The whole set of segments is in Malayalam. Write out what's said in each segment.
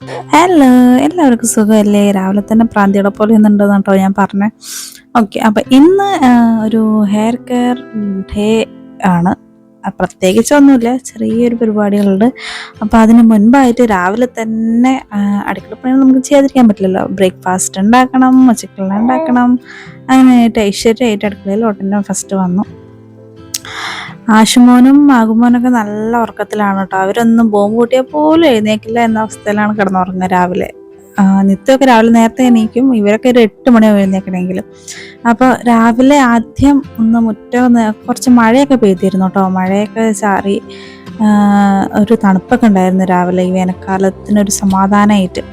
ഹലോ, എല്ലാവർക്കും സുഖമല്ലേ? രാവിലെ തന്നെ പ്രാന്തിയുടെ പോലെ ഒന്നുണ്ടെന്ന് കേട്ടോ ഞാൻ പറഞ്ഞേ. ഓക്കെ, അപ്പം ഇന്ന് ഒരു ഹെയർ കെയർ ഡേ ആണ്. പ്രത്യേകിച്ചൊന്നുമില്ല, ചെറിയൊരു പരിപാടികളുണ്ട്. അപ്പോൾ അതിന് മുൻപായിട്ട് രാവിലെ തന്നെ അടുക്കളപ്പണികൾ നമുക്ക് ചെയ്യാതിരിക്കാൻ പറ്റില്ലല്ലോ. ബ്രേക്ക്ഫാസ്റ്റ് ഉണ്ടാക്കണം, ഉച്ചക്കുള്ള ഉണ്ടാക്കണം. അങ്ങനെയായിട്ട് ഐശ്വര്യമായിട്ട് അടുക്കളയിൽ ഒട്ടന്നെ ഫസ്റ്റ് വന്നു. ആശുമോനും ആകുമോനൊക്കെ നല്ല ഉറക്കത്തിലാണ് കേട്ടോ. അവരൊന്നും ബോംബ് കൂട്ടിയാൽ പോലും എഴുന്നേക്കില്ല എന്ന അവസ്ഥയിലാണ് കിടന്നുറങ്ങുന്നത് രാവിലെ. നിത്യമൊക്കെ രാവിലെ നേരത്തെ എണീക്കും, ഇവരൊക്കെ ഒരു 8 മണിയാവും എഴുന്നേക്കണമെങ്കിലും. അപ്പോൾ രാവിലെ ആദ്യം ഒന്ന് മുറ്റം കുറച്ച് മഴയൊക്കെ പെയ്തിരുന്നു കേട്ടോ. മഴയൊക്കെ ചാറി ഒരു തണുപ്പൊക്കെ ഉണ്ടായിരുന്നു രാവിലെ, ഈ വേനൽക്കാലത്തിനൊരു സമാധാനമായിട്ട്.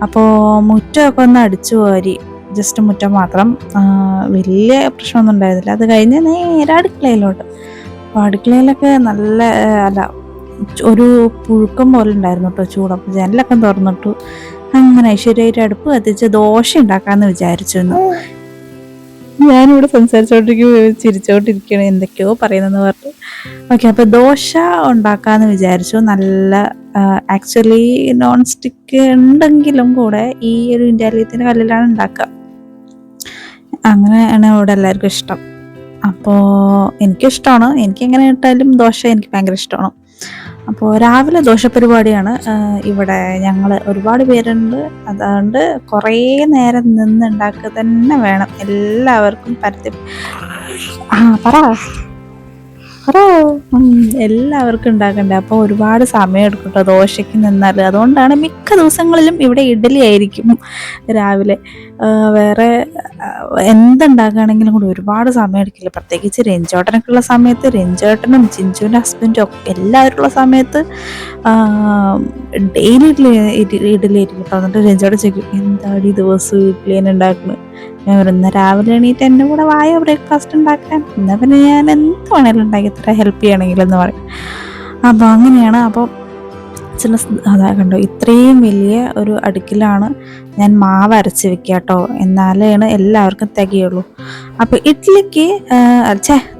അപ്പോൾ മുറ്റമൊക്കെ ഒന്ന് അടിച്ചു വാരി, ജസ്റ്റ് മുറ്റം മാത്രം, വലിയ പ്രശ്നമൊന്നും ഉണ്ടായിരുന്നില്ല. അത് കഴിഞ്ഞ് നേരെ അടുക്കളയിലോട്ട്. അപ്പോൾ അടുക്കളയിലൊക്കെ നല്ല അല്ല ഒരു പുഴുക്കം പോലെ ഉണ്ടായിരുന്നു കേട്ടോ, ചൂട്. അപ്പോൾ ജനലൊക്കെ തുറന്നിട്ടു. അങ്ങനെ ഐശ്വര്യമായിട്ട് അടുപ്പ് കത്തിച്ച് ദോശ ഉണ്ടാക്കാമെന്ന് വിചാരിച്ചിരുന്നു. ഞാനിവിടെ ചിരിച്ചോണ്ടിരിക്കുകയാണ്, എന്തൊക്കെയോ പറയുന്നതെന്ന് പറഞ്ഞു. ഓക്കെ, അപ്പോൾ ദോശ ഉണ്ടാക്കാമെന്ന് വിചാരിച്ചു. നല്ല ആക്ച്വലി നോൺ സ്റ്റിക്ക് ഉണ്ടെങ്കിലും കൂടെ ഈ ഒരു ഇന്ത്യാലയത്തിൻ്റെ കല്ലിലാണ് ഉണ്ടാക്കുക. അങ്ങനെയാണ് ഇവിടെ എല്ലാവർക്കും ഇഷ്ടം. അപ്പോൾ എനിക്കിഷ്ടമാണ്, എനിക്കെങ്ങനെ ഇട്ടാലും ദോശ എനിക്ക് ഭയങ്കര ഇഷ്ടമാണ്. അപ്പോൾ രാവിലെ ദോശ പരിപാടിയാണ് ഇവിടെ. ഞങ്ങൾ ഒരുപാട് പേരുണ്ട്, അതുകൊണ്ട് കുറേ നേരം നിന്ന് ഉണ്ടാക്കുക തന്നെ വേണം. എല്ലാവർക്കും പറ എല്ലാവർക്കും ഉണ്ടാക്കണ്ടേ. അപ്പോൾ ഒരുപാട് സമയം എടുക്കും കേട്ടോ ദോശയ്ക്ക് നിന്നാൽ. അതുകൊണ്ടാണ് മിക്ക ദിവസങ്ങളിലും ഇവിടെ ഇഡ്ഡലി ആയിരിക്കും രാവിലെ. വേറെ എന്തുണ്ടാക്കുകയാണെങ്കിലും കൂടി ഒരുപാട് സമയം എടുക്കില്ല. പ്രത്യേകിച്ച് രഞ്ജോട്ടനൊക്കെ ഉള്ള സമയത്ത്, രഞ്ജോട്ടനും ചിഞ്ചുവിൻ്റെ ഹസ്ബൻഡും ഒക്കെ എല്ലാവരും ഉള്ള സമയത്ത് ഡെയിലി ഇഡ്ഡലി ആയിരിക്കും കേട്ടോ. എന്നിട്ട് രഞ്ജോട്ടൻ ചോദിക്കും, എന്താടി ദിവസവും ഇഡ്ഡലി തന്നെ ഉണ്ടാക്കുന്നത്? ഞാൻ പറയുന്ന രാവിലെ എണീറ്റ് എൻ്റെ കൂടെ വായോ ബ്രേക്ക്ഫാസ്റ്റ് ഉണ്ടാക്കാൻ, എന്നാൽ പിന്നെ ഞാൻ എന്ത് വേണേലും ഉണ്ടാക്കി തരാം, ഹെൽപ്പ് ചെയ്യണമെങ്കിലെന്ന് പറയും. അപ്പോൾ അങ്ങനെയാണ്. അപ്പോൾ അതാ കണ്ടോ, ഇത്രയും വലിയ ഒരു അടുക്കിലാണ് ഞാൻ മാവ് അരച്ച് വെക്കുക കേട്ടോ, എന്നാലേ എല്ലാവർക്കും തികയുള്ളൂ. അപ്പോൾ ഇഡ്ഡലിക്ക്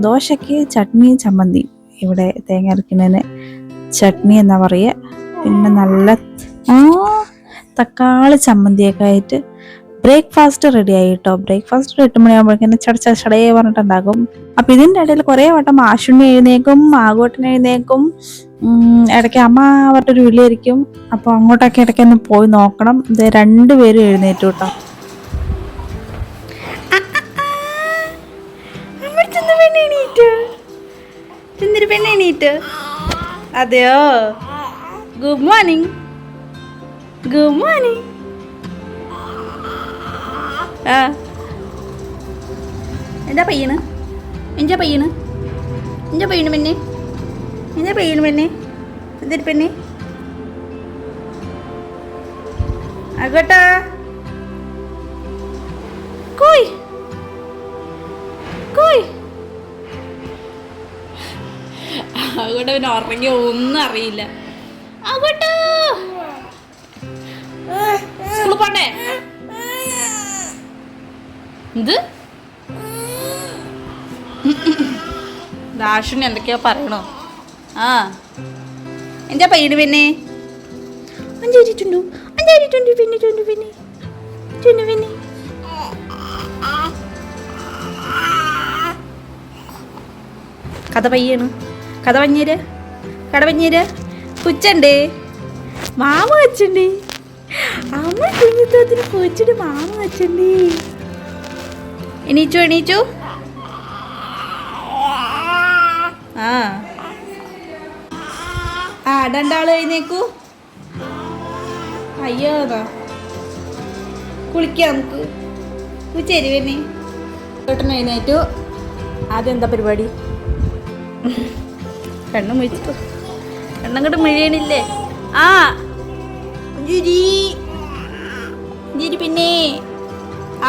ദോശയ്ക്ക് ചട്നി ചമ്മന്തി, ഇവിടെ തേങ്ങ അരക്കുന്നതിന് ചട്നി എന്നാ പറയുക. പിന്നെ നല്ല തക്കാളി ചമ്മന്തിയൊക്കെ ആയിട്ട് ബ്രേക്ക്ഫാസ്റ്റ് റെഡി ആയി കേട്ടോ. ബ്രേക്ക്ഫാസ്റ്റ് 8 മണിയാകുമ്പോഴേക്കും ചടേ പറഞ്ഞിട്ടുണ്ടാകും. അപ്പം ഇതിൻ്റെ ഇടയിൽ കുറേ വട്ടം ആശുണ്ണി എഴുന്നേക്കും, ആഘോട്ടൻ എഴുന്നേക്കും, ഇടയ്ക്ക് അമ്മ അവരുടെ ഒരു വിളിയായിരിക്കും. അപ്പോൾ അങ്ങോട്ടൊക്കെ ഇടയ്ക്ക് ഒന്ന് പോയി നോക്കണം. ഇത് 2 പേരും എഴുന്നേറ്റു കേട്ടോ. അതെയോ, ഗുഡ് മോർണിംഗ്. Good morning. എന്താ പയ്യണ് പിന്നെ എന്തൊരു പെണ്ണെ ആകട്ടാ കോയ് ആകട്ടെ. പിന്നെ ഉറങ്ങിയ ഒന്നും അറിയില്ല. ആകട്ടോ സ്കൂളിൽ പോണ്ടേ? എന്ത് ദാഷുണ്ണി എന്തൊക്കെയോ പറയണോ? എന്താ പയ്യന് പിന്നെ കഥ പയ്യാണ്. കഥ പഞ്ഞേര് കുച്ചണ്ട്, മാമ വെച്ചുണ്ട്. അമ്മ കുഞ്ഞിത്തത്തിന് കൊച്ചിട്ട് മാമ വെച്ചുണ്ട്. എണീച്ചു രണ്ടാള് എഴുന്നേക്കൂ. അയ്യോ കുളിക്കാം നമുക്ക്. ഉച്ചരി പിന്നെ ചേട്ടൻ എഴുന്നേറ്റു. ആദ്യം എന്താ പരിപാടി? കണ്ണും മുഴിച്ചു, കണ്ണങ്ങോട്ട് മിഴിയണില്ലേ? പിന്നെ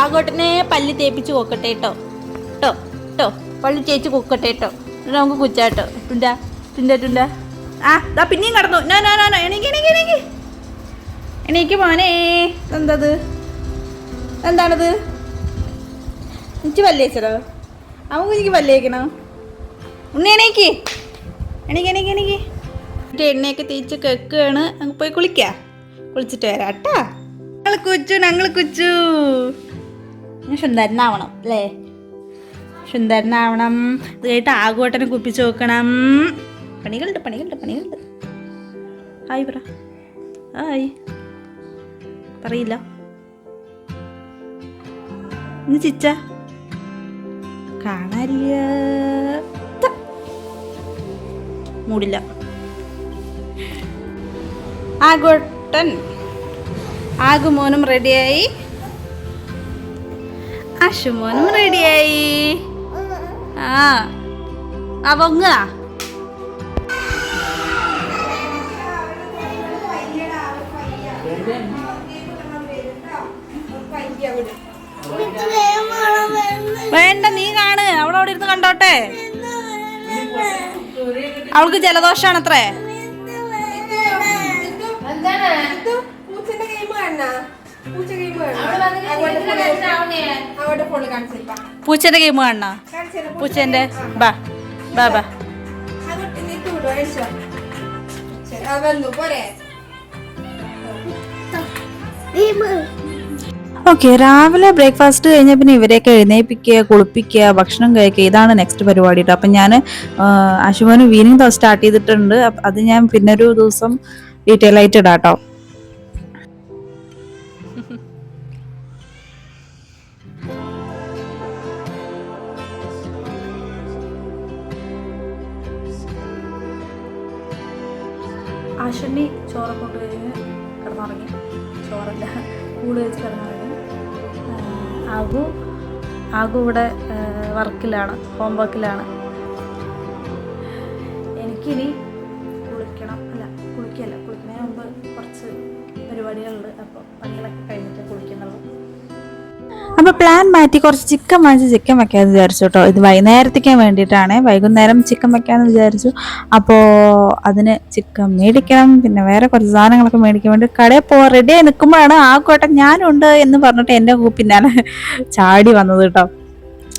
ആകോട്ടനെ പല്ല് തേപ്പിച്ച് കൊക്കട്ടെ കേട്ടോ. പല്ല് ചേച്ച് കൊക്കട്ടെ കേട്ടോ. നമുക്ക് കുച്ചാട്ടോ. ടുണ്ട പിന്നെയും കടന്നു. എണീക്ക് മോനെ. എന്താണത്? എനിക്ക് പല്ലേച്ചടോ? നമുക്ക് എനിക്ക് പല്ലേക്കണോ? ഉണ്ണി എണീക്ക്. എണീക്ക്. എണ്ണയൊക്കെ തേച്ച് കേക്കാണ്. അങ്ങ് പോയി കുളിച്ചിട്ട് വരാം കേട്ടോ. ഞങ്ങൾ കുച്ചു സുന്ദരനാവണം അല്ലേ? സുന്ദരനാവണം. ഇത് കേട്ട് ആഘോട്ടനെ കുപ്പിച്ച് നോക്കണം. പണികളുണ്ട്. ഹായ് പറ. ഹായ് പറയില്ല. ഇന്ന് ചിച്ച കാണാനില്ല. മൂടില്ല. ആഘോട്ടൻ ആകുമോനും റെഡിയായി, അശുമോനും റെഡിയായി. ആ പൊങ്ങ. വേണ്ട, നീ കാണ്. അവളവിടെ ഇരുന്ന് കണ്ടോട്ടെ. അവൾക്ക് ജലദോഷാണത്രേ. പൂച്ചന്റെ ഗെയിം കാണണ? പൂച്ചന്റെ ബാ ബാ ബാ. ഓക്കെ, രാവിലെ ബ്രേക്ക്ഫാസ്റ്റ് കഴിഞ്ഞാൽ പിന്നെ ഇവരെയൊക്കെ എഴുന്നേൽപ്പിക്കുക, കുളിപ്പിക്കുക, ഭക്ഷണം കഴിക്കുക, ഇതാണ് നെക്സ്റ്റ് പരിപാടി കേട്ടോ. അപ്പം ഞാൻ അശുമോന് വീനിങ് സ്റ്റാർട്ട് ചെയ്തിട്ടുണ്ട്. അത് ഞാൻ പിന്നെ ഒരു ദിവസം ഡീറ്റെയിൽ ആയിട്ട് ഇടാം കേട്ടോ. ആശുണ്ണി ചോറൊക്കെ കൊണ്ട് കഴിഞ്ഞ് കിടന്നുറങ്ങി. ചോറല്ല, കൂട് വെച്ച് കിടന്നുറങ്ങി. ആകു ഇവിടെ വർക്കിലാണ്, ഹോം വർക്കിലാണ്. എനിക്കിനി കുളിക്കുന്നതിന് മുമ്പ് കുറച്ച് പരിപാടികളുണ്ട്. അപ്പോൾ പണികളൊക്കെ കഴിഞ്ഞിട്ട് കുളിക്കുന്നുള്ളൂ. അപ്പോൾ പ്ലാൻ മാറ്റി കുറച്ച് ചിക്കൻ വാങ്ങിച്ച് ചിക്കൻ വെക്കാമെന്ന് വിചാരിച്ചു കേട്ടോ. ഇത് വൈകുന്നേരത്തേക്കാൻ വേണ്ടിയിട്ടാണ്. വൈകുന്നേരം ചിക്കൻ വെക്കാമെന്ന് വിചാരിച്ചു. അപ്പോൾ അതിന് ചിക്കൻ മേടിക്കണം, പിന്നെ വേറെ കുറച്ച് സാധനങ്ങളൊക്കെ മേടിക്കാൻ വേണ്ടി കടയിൽ റെഡിയായി നിൽക്കുമ്പോഴാണ് ആകോട്ടെ ഞാനുണ്ട് എന്ന് പറഞ്ഞിട്ട് എൻ്റെ പിന്നാലെ ചാടി വന്നത് കേട്ടോ.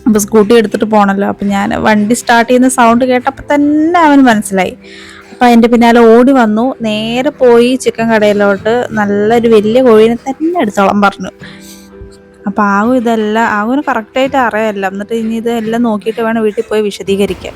അപ്പോൾ സ്കൂട്ടി എടുത്തിട്ട് പോകണമല്ലോ. അപ്പോൾ ഞാൻ വണ്ടി സ്റ്റാർട്ട് ചെയ്യുന്ന സൗണ്ട് കേട്ടപ്പോൾ തന്നെ അവന് മനസ്സിലായി. അപ്പോൾ അതിൻ്റെ പിന്നാലെ ഓടി വന്നു. നേരെ പോയി ചിക്കൻ കടയിലോട്ട് നല്ലൊരു വലിയ കോഴീനെ തന്നെ എടുത്തോളം പറഞ്ഞു. അപ്പോൾ ആകുന് കറക്റ്റായിട്ട് അറിയാമല്ലോ. എന്നിട്ട് ഇനി ഇതെല്ലാം നോക്കിയിട്ട് വേണം വീട്ടിൽ പോയി വിശദീകരിക്കാൻ.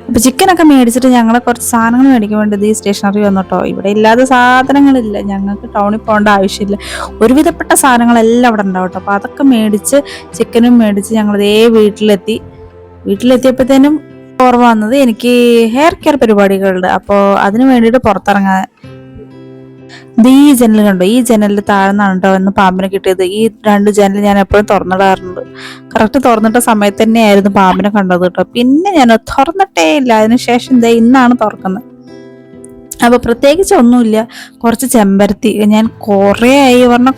അപ്പോൾ ചിക്കനൊക്കെ മേടിച്ചിട്ട് ഞങ്ങൾ കുറച്ച് സാധനങ്ങൾ മേടിക്കാൻ വേണ്ടത് ഈ സ്റ്റേഷനറി വന്നു കേട്ടോ. ഇവിടെ ഇല്ലാത്ത സാധനങ്ങളില്ല. ഞങ്ങൾക്ക് ടൗണിൽ പോകേണ്ട ആവശ്യമില്ല. ഒരുവിധപ്പെട്ട സാധനങ്ങളെല്ലാം അവിടെ ഉണ്ടാവും കേട്ടോ. അപ്പോൾ അതൊക്കെ മേടിച്ച് ചിക്കനും മേടിച്ച് ഞങ്ങളിതേ വീട്ടിലെത്തിയപ്പോഴത്തേനും ഓർമ്മ വന്നത് എനിക്ക് ഹെയർ കെയർ പരിപാടികളുണ്ട്. അപ്പോൾ അതിന് വേണ്ടിയിട്ട് പുറത്തിറങ്ങാൻ ഈ ജനൽ കണ്ടോ, ഈ ജനലിൽ താഴ്ന്നാണ് കേട്ടോ എന്ന് പാമ്പിനെ കിട്ടിയത്. ഈ 2 ജനൽ ഞാൻ എപ്പോഴും തുറന്നിടാറുണ്ട്. കറക്റ്റ് തുറന്നിട്ട സമയത്ത് തന്നെയായിരുന്നു പാമ്പിനെ കണ്ടത് കേട്ടോ. പിന്നെ ഞാൻ തുറന്നിട്ടേ ഇല്ല. അതിനുശേഷം ഇന്നാണ് തുറക്കുന്നത്. അപ്പോൾ പ്രത്യേകിച്ച് ഒന്നുമില്ല. കുറച്ച് ചെമ്പരത്തി ഞാൻ കുറേ ആയി പറഞ്ഞാൽ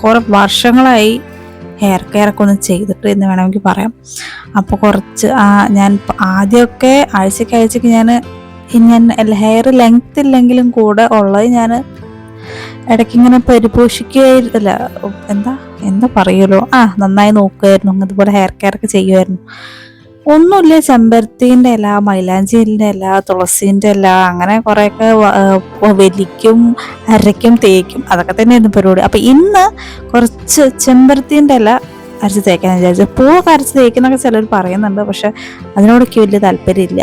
കുറെ വർഷങ്ങളായി ഹെയർ കെയർ ഒക്കെ ഒന്ന് ചെയ്തിട്ട് എന്ന് വേണമെങ്കിൽ പറയാം. അപ്പോൾ കുറച്ച് ഞാൻ ആദ്യമൊക്കെ ആഴ്ചക്ക് ഞാൻ ഹെയർ ലെങ്ത് ഇല്ലെങ്കിലും കൂടെ ഉള്ളത് ഞാൻ ഇടയ്ക്കിങ്ങനെ പരിപോഷിക്കുകയില്ല, എന്താ പറയുമല്ലോ, നന്നായി നോക്കുമായിരുന്നു. അതുപോലെ ഹെയർ കെയർ ഒക്കെ ചെയ്യുമായിരുന്നു. ഒന്നുമില്ല, ചെമ്പരത്തിൻ്റെ ഇല, മൈലാഞ്ചിൻ്റെ ഇല, തുളസീൻ്റെ ഇല, അങ്ങനെ കുറേയൊക്കെ വലിക്കും, അരയ്ക്കും, തേക്കും. അതൊക്കെ തന്നെയായിരുന്നു പരിപാടി. അപ്പം ഇന്ന് കുറച്ച് ചെമ്പരത്തിൻ്റെ ഇല അരച്ച് തേക്കാന്ന് വിചാരിച്ചു. പൂവൊക്കെ അരച്ച് തേക്കുന്നൊക്കെ ചിലർ പറയുന്നുണ്ട്. പക്ഷെ അതിനോടൊക്കെ വലിയ താല്പര്യമില്ല.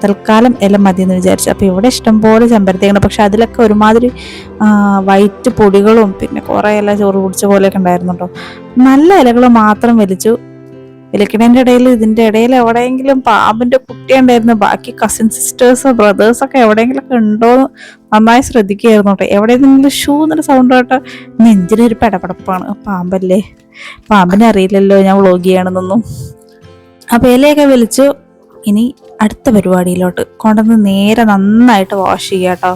തൽക്കാലം ഇല മതി എന്ന് വിചാരിച്ചു. അപ്പോൾ ഇവിടെ ഇഷ്ടംപോലെ ചെമ്പരത്തിയാണ്. പക്ഷെ അതിലൊക്കെ ഒരുമാതിരി വൈറ്റ് പൊടികളും പിന്നെ കുറേ ഇല ചോറ് കുടിച്ച പോലെയൊക്കെ ഉണ്ടായിരുന്നു കേട്ടോ. നല്ല ഇലകൾ മാത്രം വലിക്കണേൻ്റെ ഇതിൻ്റെ ഇടയിൽ എവിടെയെങ്കിലും പാമ്പിൻ്റെ കുട്ടി ഉണ്ടായിരുന്നു. ബാക്കി കസിൻ സിസ്റ്റേഴ്സോ ബ്രദേഴ്സൊക്കെ എവിടെയെങ്കിലുമൊക്കെ ഉണ്ടോ നന്നായി ശ്രദ്ധിക്കുകയായിരുന്നു കേട്ടോ. എവിടെയെങ്കിലും ഷൂ എന്നൊരു സൗണ്ട് കേട്ടോ നെഞ്ചിനൊരു പെടപെടപ്പാണ്. പാമ്പല്ലേ, പാമ്പിനെ അറിയില്ലല്ലോ ഞാൻ വ്ളോഗ് ചെയ്യണമെന്നൊന്നും. അപ്പോൾ ഇലയൊക്കെ വലിച്ചു ഇനി അടുത്ത പരിപാടിയിലോട്ട് കൊണ്ടുവന്ന് നേരെ നന്നായിട്ട് വാഷ് ചെയ്യുക കേട്ടോ.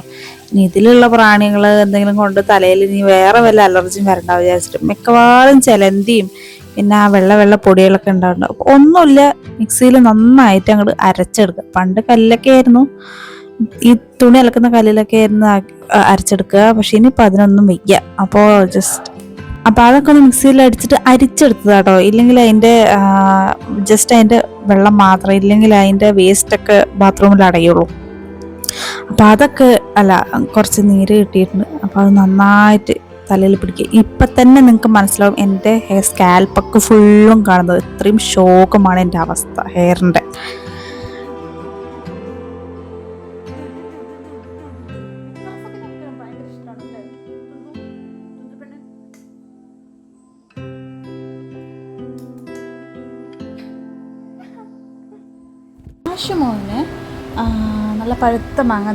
ഇനി ഇതിലുള്ള പ്രാണികൾ എന്തെങ്കിലും കൊണ്ട് തലയിൽ ഇനി വേറെ വല്ല അലർജിയും വരണ്ട വിചാരിച്ചിട്ട് മിക്കവാറും ചിലന്തിയും പിന്നെ ആ വെള്ള പൊടികളൊക്കെ ഉണ്ടാവുന്നുണ്ട്. അപ്പോൾ ഒന്നുമില്ല, മിക്സിയിൽ നന്നായിട്ട് അങ്ങോട്ട് അരച്ചെടുക്കുക. പണ്ട് കല്ലൊക്കെ ആയിരുന്നു, ഈ തുണി അലക്കുന്ന കല്ലിലൊക്കെ ആയിരുന്നു അരച്ചെടുക്കുക. പക്ഷെ ഇനിയിപ്പോൾ അതിനൊന്നും വയ്യ. അപ്പോൾ ജസ്റ്റ് അപ്പോൾ അതൊക്കെ ഒന്ന് മിക്സിയിൽ അടിച്ചിട്ട് അരിച്ചെടുത്തതാട്ടോ. ഇല്ലെങ്കിൽ അതിൻ്റെ ജസ്റ്റ് അതിൻ്റെ വെള്ളം മാത്രം, ഇല്ലെങ്കിൽ അതിൻ്റെ വേസ്റ്റൊക്കെ ബാത്റൂമിൽ അടയുള്ളൂ. അപ്പോൾ അതൊക്കെ കുറച്ച് നീര് കിട്ടിയിട്ടുണ്ട്. അപ്പോൾ അത് നന്നായിട്ട് തലയിൽ പിടിക്കുക. ഇപ്പം തന്നെ നിങ്ങൾക്ക് മനസ്സിലാവും എൻ്റെ ഹെയർ സ്കാൽപ്പൊക്കെ ഫുള്ളും കാണുന്നത്. ഇത്രയും ശോകമാണ് എൻ്റെ അവസ്ഥ ഹെയറിൻ്റെ. മോനെ നല്ല പഴുത്ത മാങ്ങ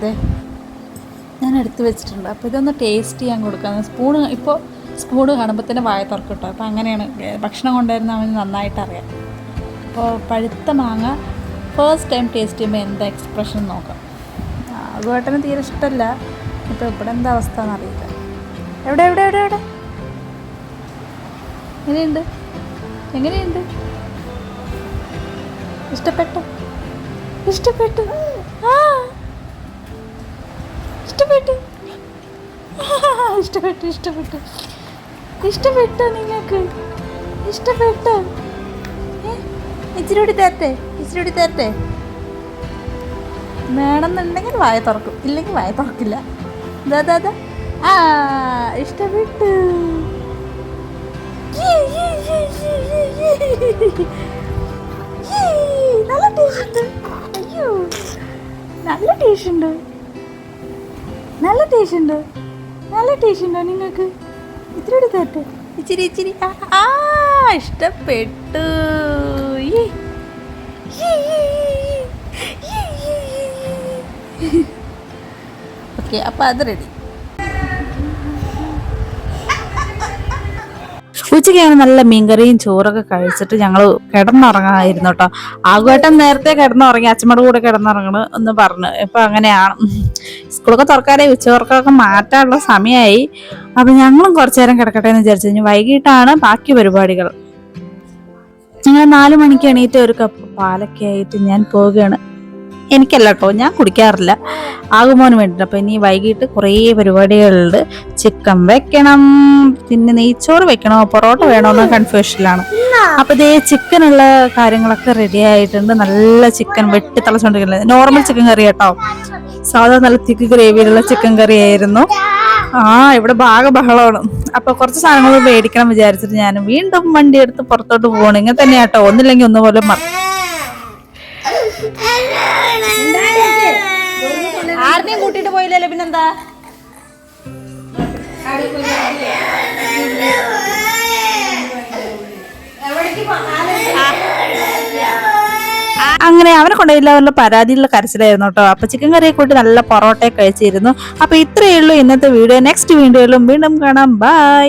ഞാൻ എടുത്ത് വെച്ചിട്ടുണ്ട്. അപ്പോൾ ഇതൊന്ന് ടേസ്റ്റ് ചെയ്യാൻ കൊടുക്കാം. സ്പൂണ് കാണുമ്പോൾ തന്നെ വായ തുറക്കും കേട്ടോ. അപ്പോൾ അങ്ങനെയാണ് ഭക്ഷണം കൊണ്ടുവരുന്ന അവന് നന്നായിട്ട് അറിയാം. അപ്പോൾ പഴുത്ത മാങ്ങ ഫസ്റ്റ് ടൈം ടേസ്റ്റ് ചെയ്യുമ്പോൾ എന്താ എക്സ്പ്രഷൻ നോക്കാം. അതുമായിട്ടൊന്നും തീരെ ഇഷ്ടമല്ല. ഇപ്പോൾ ഇവിടെ എന്താ അവസ്ഥ എന്നറിയില്ല. എവിടെ എവിടെ എവിടെ എവിടെ എങ്ങനെയുണ്ട്? ഇഷ്ടപ്പെട്ടു ഇഷ്ടപ്പെട്ടു നിങ്ങൾക്ക് ഇഷ്ടപ്പെട്ടു? ഇച്ചിരി തരട്ടെ വേണമെന്നുണ്ടെങ്കിൽ വായ തുറക്കും, ഇല്ലെങ്കിൽ വായ തുറക്കില്ല. ഇഷ്ടപ്പെട്ടു. നല്ല ടേസ്റ്റ് ഉണ്ടോ നിങ്ങൾക്ക്? ഇച്ചിരി തരട്ടെ, ഇച്ചിരി ഇഷ്ടപ്പെട്ടു. ഓക്കെ, അപ്പം അത് റെഡി. ഉച്ചയ്ക്കാണ് നല്ല മീൻകറിയും ചോറൊക്കെ കഴിച്ചിട്ട് ഞങ്ങൾ കിടന്നുറങ്ങാമായിരുന്നു കേട്ടോ. ആഘുവേട്ടൻ നേരത്തെ കിടന്നുറങ്ങി, അച്ഛമ്മയുടെ കൂടെ കിടന്നുറങ്ങണം എന്ന് പറഞ്ഞു. ഇപ്പം അങ്ങനെയാണ്. സ്കൂളൊക്കെ തുറക്കാതെ ഉച്ചവർക്കൊക്കെ മാറ്റാനുള്ള സമയമായി. അപ്പം ഞങ്ങളും കുറച്ചു നേരം കിടക്കട്ടെ എന്ന് വിചാരിച്ചു. കഴിഞ്ഞു വൈകിട്ടാണ് ബാക്കി പരിപാടികൾ. ഞങ്ങൾ 4 മണിക്ക് എണീറ്റ് ഒരു കപ്പ് പാലൊക്കെ ആയിട്ട് ഞാൻ പോവുകയാണ്. എനിക്കല്ല കേട്ടോ, ഞാൻ കുടിക്കാറില്ല, ആകുമോന് വേണ്ടിയിട്ട്. അപ്പം ഇനി വൈകിട്ട് കുറേ പരിപാടികളുണ്ട്. ചിക്കൻ വെക്കണം, പിന്നെ നെയ്ച്ചോറ് വെക്കണോ പൊറോട്ട വേണോന്ന് കൺഫ്യൂഷനിലാണ്. അപ്പം ഇതേ ചിക്കനുള്ള കാര്യങ്ങളൊക്കെ റെഡി ആയിട്ടുണ്ട്. നല്ല ചിക്കൻ വെട്ടി തിളച്ചുകൊണ്ടിരിക്കുന്നത് നോർമൽ ചിക്കൻ കറി കേട്ടോ. സാധാരണ നല്ല തിക്ക് ഗ്രേവിയിലുള്ള ചിക്കൻ കറി ആയിരുന്നു. ഇവിടെ ബഹളമാണ്. അപ്പൊ കുറച്ച് സാധനങ്ങൾ മേടിക്കണം വിചാരിച്ചിട്ട് ഞാൻ വീണ്ടും വണ്ടി എടുത്ത് പുറത്തോട്ട് പോകണം. ഇങ്ങനെ തന്നെ കേട്ടോ, ഒന്നില്ലെങ്കിൽ ഒന്നുപോലെ ആരുടെയും കൂട്ടിട്ട് പോയില്ലല്ലോ, പിന്നെന്താ? അങ്ങനെ അവനെ കൊണ്ടുപോയില്ല, അവരുടെ പരാതിയുള്ള കരച്ചിലായിരുന്നു കേട്ടോ. അപ്പൊ ചിക്കൻ കറിയെ കൂട്ടി നല്ല പൊറോട്ടയെ കഴിച്ചിരുന്നു. അപ്പൊ ഇത്രയേ ഉള്ളൂ ഇന്നത്തെ വീഡിയോ. നെക്സ്റ്റ് വീഡിയോയിലും വീണ്ടും കാണാം. ബൈ.